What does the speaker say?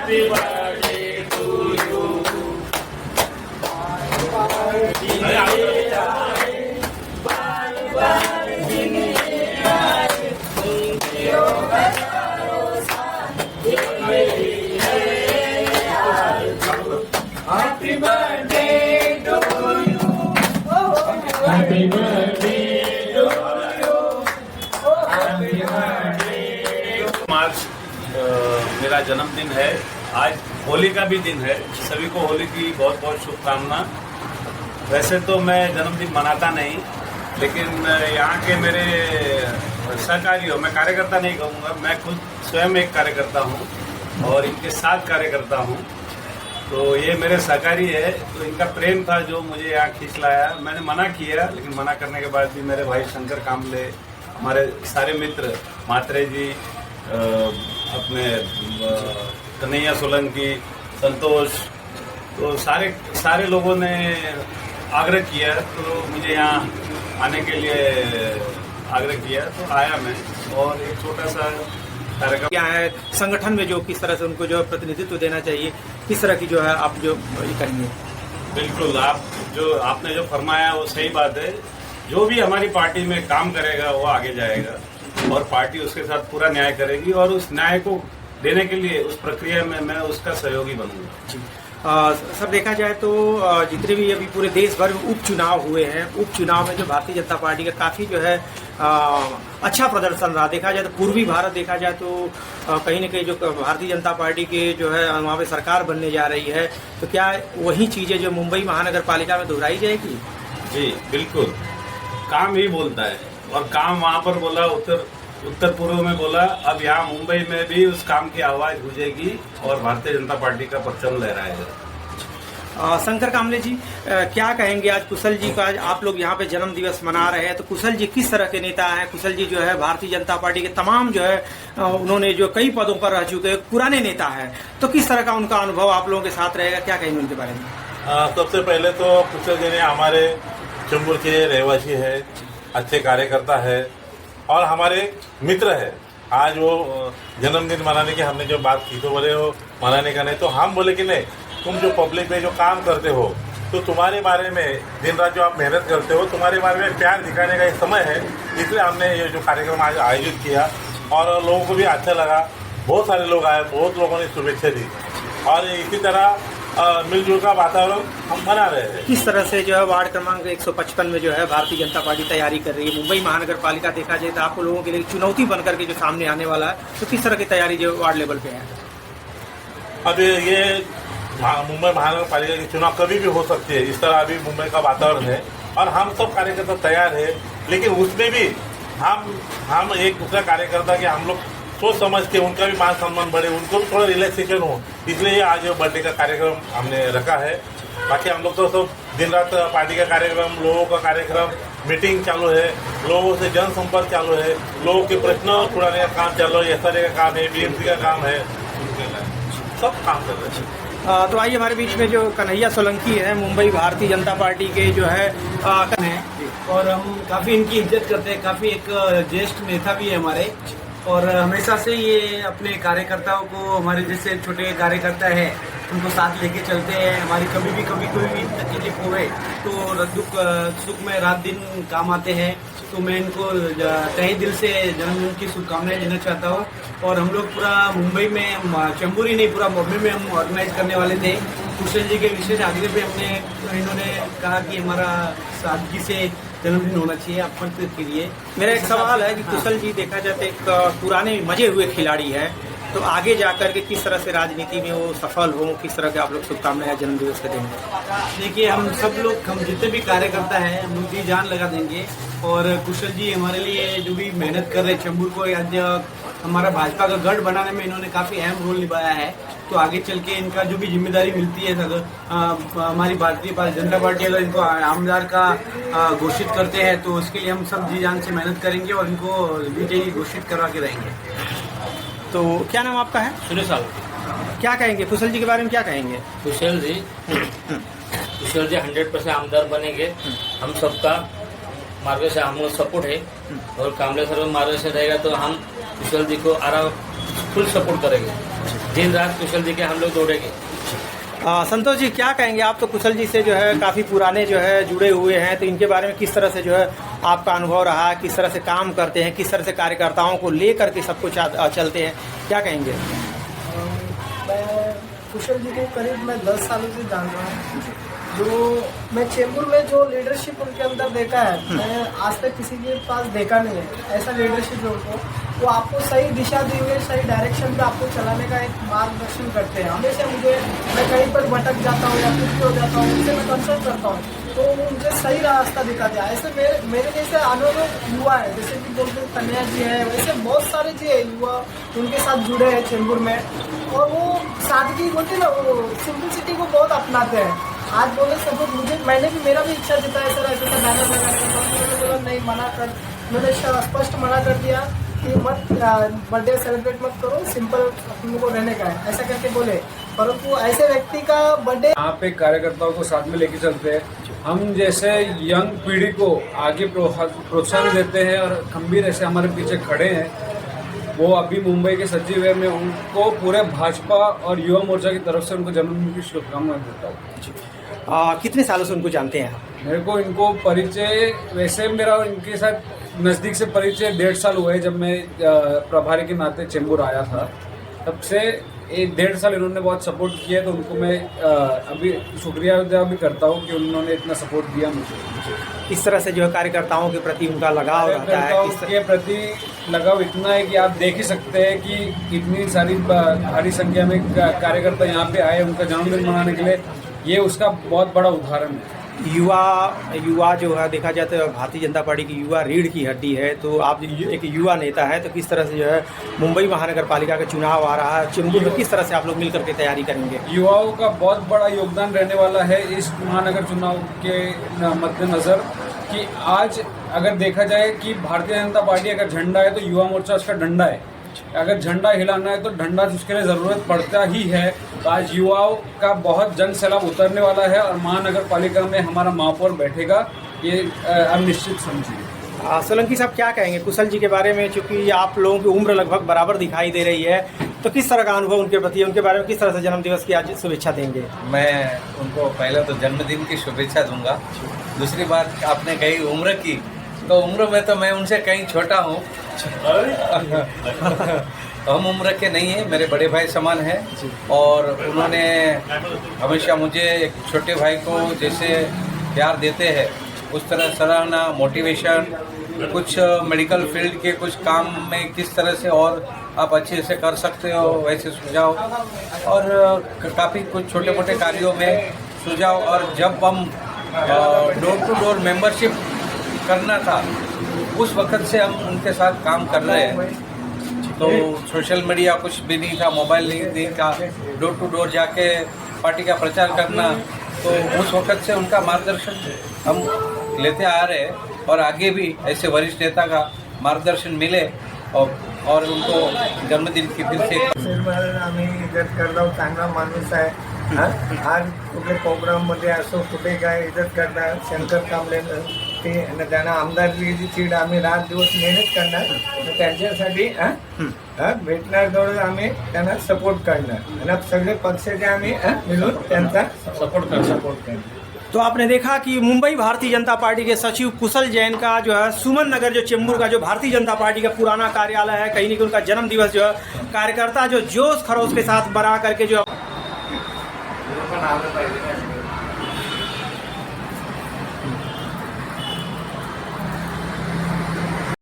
Happy birthday to you. Happy birthday to you. Happy birthday to you. Happy birthday. आज मेरा जन्मदिन है। आज होली का भी दिन है। सभी को होली की बहुत बहुत शुभकामना। वैसे तो मैं जन्मदिन मनाता नहीं, लेकिन यहाँ के मेरे सहकारी हो, मैं कार्यकर्ता नहीं कहूँगा, मैं खुद स्वयं एक कार्यकर्ता हूँ और इनके साथ कार्य करता हूँ। तो ये मेरे सहकारी है, तो इनका प्रेम था जो मुझे यहाँ खींच लाया। मैंने मना किया, लेकिन मना करने के बाद भी मेरे भाई शंकर कामले, हमारे सारे मित्र, मात्रे जी, अपने कन्हैया सोलंकी, संतोष, तो सारे लोगों ने आग्रह किया, तो मुझे यहाँ आने के लिए आग्रह किया, तो आया मैं। और एक छोटा सा कार्यक्रम क्या है संगठन में, जो किस तरह से उनको जो है प्रतिनिधित्व देना चाहिए, किस तरह की जो है आप जो ये करेंगे? बिल्कुल, आपने जो फरमाया वो सही बात है। जो भी हमारी पार्टी में काम करेगा वो आगे जाएगा और पार्टी उसके साथ पूरा न्याय करेगी, और उस न्याय को देने के लिए उस प्रक्रिया में मैं उसका सहयोगी बनूंगा। सर, देखा जाए तो जितने भी अभी पूरे देश भर में उपचुनाव हुए हैं, उपचुनाव में जो भारतीय जनता पार्टी का काफी जो है अच्छा प्रदर्शन रहा। देखा जाए तो पूर्वी भारत देखा जाए तो कहीं न कहीं जो भारतीय जनता पार्टी के जो है वहाँ पे सरकार बनने जा रही है, तो क्या वही चीजें जो मुंबई महानगर पालिका में दोहराई जाएगी? जी बिल्कुल, काम ही बोलता है, और काम वहाँ पर बोला, उत्तर पूर्व में बोला, अब यहाँ मुंबई में भी उस काम की आवाज गूंजेगी और भारतीय जनता पार्टी का परचम लहराएगा। शंकर कामले जी, क्या कहेंगे आज कुशल जी का, आज आप लोग यहाँ पे जन्म दिवस मना रहे हैं, तो कुशल जी किस तरह के नेता हैं? कुशल जी जो है भारतीय जनता पार्टी के तमाम जो है उन्होंने जो कई पदों पर रह चुके पुराने नेता हैं, तो किस तरह का उनका अनुभव आप लोगों के साथ रहेगा? क्या कहेंगे उनके बारे में? सबसे पहले तो कुशल जी ने हमारे चेंबूर के रहवासी है, अच्छे कार्यकर्ता है और हमारे मित्र है। आज वो जन्मदिन मनाने की हमने जो बात की, तो बोले वो मनाने का नहीं, तो हम बोले कि नहीं, तुम जो पब्लिक में जो काम करते हो, तो तुम्हारे बारे में दिन रात जो आप मेहनत करते हो, तुम्हारे बारे में प्यार दिखाने का एक समय है, इसलिए हमने ये जो कार्यक्रम आज आयोजित किया और लोगों को भी अच्छा लगा। बहुत सारे लोग आए, बहुत लोगों ने शुभेच्छा दी और इसी तरह मिलजुल का वातावरण हम बना रहे हैं। किस तरह से जो है वार्ड क्रमांक 155 में जो है भारतीय जनता पार्टी तैयारी कर रही है? मुंबई महानगर पालिका देखा जाए तो आप लोगों के लिए चुनौती बनकर के जो सामने आने वाला है, तो किस तरह की तैयारी जो वार्ड लेवल पे है? अब ये मुंबई महानगर पालिका की चुनाव कभी भी हो सकती है, इस तरह अभी मुंबई का वातावरण है और हम सब कार्यकर्ता तैयार है, लेकिन उसमें भी हम एक दूसरा कार्यकर्ता के हम लोग सोच समझ के उनका भी मान सम्मान बढ़े, उनको भी थोड़ा रिलैक्सेशन हो, इसलिए आज बर्थडे का कार्यक्रम हमने रखा है। बाकी हम लोग तो सब दिन रात पार्टी का कार्यक्रम, लोगों का कार्यक्रम, मीटिंग चालू है, लोगों से जनसंपर्क चालू है, लोगों के प्रश्न छुड़ाने का काम चालू है, SRA का काम है, BMC का काम है, सब काम कर रहे हैं। तो आइए, हमारे बीच में जो कन्हैया सोलंकी है, मुंबई भारतीय जनता पार्टी के जो है और हम काफ़ी इनकी इज्जत करते हैं, काफ़ी एक ज्येष्ठ नेता भी है हमारे, और हमेशा से ये अपने कार्यकर्ताओं को, हमारे जैसे छोटे कार्यकर्ता है उनको साथ लेके चलते हैं। हमारी कभी भी कोई भी तकलीफ हुए तो दुख सुख में रात दिन काम आते हैं। तो मैं इनको तहे दिल से जन्मदिन की शुभकामनाएं देना चाहता हूँ। और हम लोग पूरा मुंबई में, चेंबूर ही नहीं, पूरा बॉम्बे में हम ऑर्गेनाइज करने वाले थे। कुशल जी के विशेष आग्रह पे इन्होंने कहा कि हमारा सादगी से जन्मदिन होना चाहिए अपन के लिए। मेरा एक सवाल है कि कुशल जी देखा जाए तो एक पुराने मजे हुए खिलाड़ी है, तो आगे जाकर के किस तरह से राजनीति में वो सफल हो, किस तरह के आप लोग शुभकामनाएं जन्मदिवस के देंगे? देखिए, हम सब लोग, हम जितने भी कार्यकर्ता हैं, हम उनकी जान लगा देंगे। और कुशल जी हमारे लिए जो भी मेहनत कर रहे हैं, चेंबूर को आज हमारा भाजपा का गढ़ बनाने में इन्होंने काफ़ी अहम रोल निभाया है। तो आगे चल के इनका जो भी जिम्मेदारी मिलती है, अगर हमारी भारतीय जनता पार्टी अगर इनको आमदार का घोषित करते हैं, तो उसके लिए हम सब जी जान से मेहनत करेंगे और इनको विजयी घोषित करवा के रहेंगे। तो क्या नाम आपका है? सुनील साहब। क्या कहेंगे कुशल जी के बारे में? क्या कहेंगे? कुशल जी 100% आमदार बनेंगे। हम सबका मार्गदर्शन, हम लोग सपोर्ट है और कामले सर मार्गदर्शन रहेगा तो हम कुशल जी को फुल सपोर्ट करेंगे। दिन रात कुशल जी के हम लोग दौड़ेंगे। संतोष जी क्या कहेंगे, आप तो कुशल जी से जो है काफ़ी पुराने जो है जुड़े हुए हैं, तो इनके बारे में किस तरह से जो है आपका अनुभव रहा, किस तरह से काम करते हैं, किस तरह से कार्यकर्ताओं को लेकर के सब कुछ चलते हैं, क्या कहेंगे? मैं कुशल जी को करीब मैं 10 सालों से जान रहा हूँ। जो मैं चेंबूर में जो लीडरशिप उनके अंदर देखा है, मैं आज तक किसी के पास देखा नहीं है ऐसा लीडरशिप है उनको। वो आपको सही दिशा दी हुई, सही डायरेक्शन पे आपको चलाने का एक मार्गदर्शन करते हैं। हमेशा मैं कहीं पर भटक जाता हूँ या कुछ भी हो जाता हूँ, उनसे मैं कंसल्ट करता हूँ तो वो मुझे सही रास्ता दिखाते हैं। ऐसे मेरे जैसे अनुभव युवा है, जैसे कि बोलते कन्या जी है, वैसे बहुत सारे जी है युवा उनके साथ जुड़े हैं चेंबूर में। और वो सादगी बोलते ना, वो सिंपलिसिटी को बहुत अपनाते हैं। आज बोले सब लोग मेरा भी इच्छा देता है सर ऐसा बैनर लगाने का, मैंने बोला नहीं, मना कर, मैंने स्पष्ट मना कर दिया कि मत बर्थडे सेलिब्रेट मत करो, सिंपल तुम को रहने का है, ऐसा करके बोले। परंतु ऐसे व्यक्ति का बर्थडे यहाँ पे कार्यकर्ताओं को साथ में लेके चलते हैं। हम जैसे यंग पीढ़ी को आगे प्रोत्साहन देते हैं और खंबीर ऐसे हमारे पीछे खड़े हैं। वो अभी मुंबई के सचिव है, मैं उनको पूरे भाजपा और युवा मोर्चा की तरफ से उनको जन्मदिन की शुभकामनाएं देता हूँ। कितने सालों से उनको जानते हैं? मेरे को इनको परिचय, वैसे मेरा इनके साथ नज़दीक से परिचय 1.5 साल हुए जब मैं प्रभारी के नाते चेंबूर आया था। तब से 1.5 साल इन्होंने बहुत सपोर्ट किया, तो उनको मैं अभी शुक्रिया अदा भी करता हूँ कि उन्होंने इतना सपोर्ट दिया मुझे। इस तरह से जो है कार्यकर्ताओं के प्रति उनका लगाव रहता है, के प्रति लगाव इतना है कि आप देख ही सकते हैं कि इतनी सारी भारी संख्या में कार्यकर्ता यहाँ पे आए उनका जन्मदिन मनाने के लिए। ये उसका बहुत बड़ा उदाहरण है। युवा जो है देखा जाए तो भारतीय जनता पार्टी की युवा रीढ़ की हड्डी है। तो आप एक युवा नेता है, तो किस तरह से जो है मुंबई महानगर पालिका का चुनाव आ रहा है चेंबूर में, किस तरह से आप लोग मिलकर के तैयारी करेंगे? युवाओं का बहुत बड़ा योगदान रहने वाला है इस महानगर चुनाव के मद्देनज़र कि आज अगर देखा जाए कि भारतीय जनता पार्टी अगर झंडा है तो युवा मोर्चा उसका डंडा है। अगर झंडा हिलाना है तो डंडा उसके लिए ज़रूरत पड़ता ही है। तो आज युवाओं का बहुत जन सैलाब उतरने वाला है और महानगर पालिका में हमारा महापौर बैठेगा, ये अब निश्चित समझिए। सोलंकी साहब क्या कहेंगे कुशल जी के बारे में? चूँकि आप लोगों की उम्र लगभग बराबर दिखाई दे रही है, तो किस तरह का अनुभव उनके प्रति, उनके बारे में किस तरह से जन्मदिवस की आज शुभेच्छा देंगे? मैं उनको पहले तो जन्मदिन की शुभेच्छा दूंगा। दूसरी बात आपने कही उम्र की, तो उम्र में तो मैं उनसे कहीं छोटा हूँ। हम उम्र के नहीं है, मेरे बड़े भाई समान है। और उन्होंने हमेशा मुझे एक छोटे भाई को जैसे प्यार देते हैं उस तरह सराहना, मोटिवेशन, कुछ मेडिकल फील्ड के कुछ काम में किस तरह से और आप अच्छे से कर सकते हो वैसे सुझाव, और काफ़ी कुछ छोटे मोटे कार्यों में सुझाव। और जब हम डोर टू डोर मेंबरशिप करना था उस वक्त से हम उनके साथ काम कर रहे हैं। तो सोशल मीडिया कुछ भी नहीं था, मोबाइल नहीं था, डोर टू डोर जाके पार्टी का प्रचार करना, तो उस वक्त से उनका मार्गदर्शन हम लेते आ रहे हैं और आगे भी ऐसे वरिष्ठ नेता का मार्गदर्शन मिले और उनको जन्मदिन की फिर से आम्ही इज्जत करतो, चांगला माणूस आहे। आज कुठे प्रोग्राममध्ये असो कुठे काय इज्जत करणार, शंकर कांबळे ते त्यांना आमदारकीची चीड आम्ही रात दिवस मेहनत करणार, त्यांच्यासाठी भेटणार जवळ आम्ही त्यांना सपोर्ट करणार आणि सगळे पक्षाचे आम्ही मिळून त्यांचा सपोर्ट करणार। तो आपने देखा कि मुंबई भारतीय जनता पार्टी के सचिव कुशल जैन का जो है सुमन नगर जो चेंबूर का जो भारतीय जनता पार्टी का पुराना कार्यालय है, कहीं न कहीं उनका जन्म दिवस जो है कार्यकर्ता जो जोश खरोश के साथ बना करके जो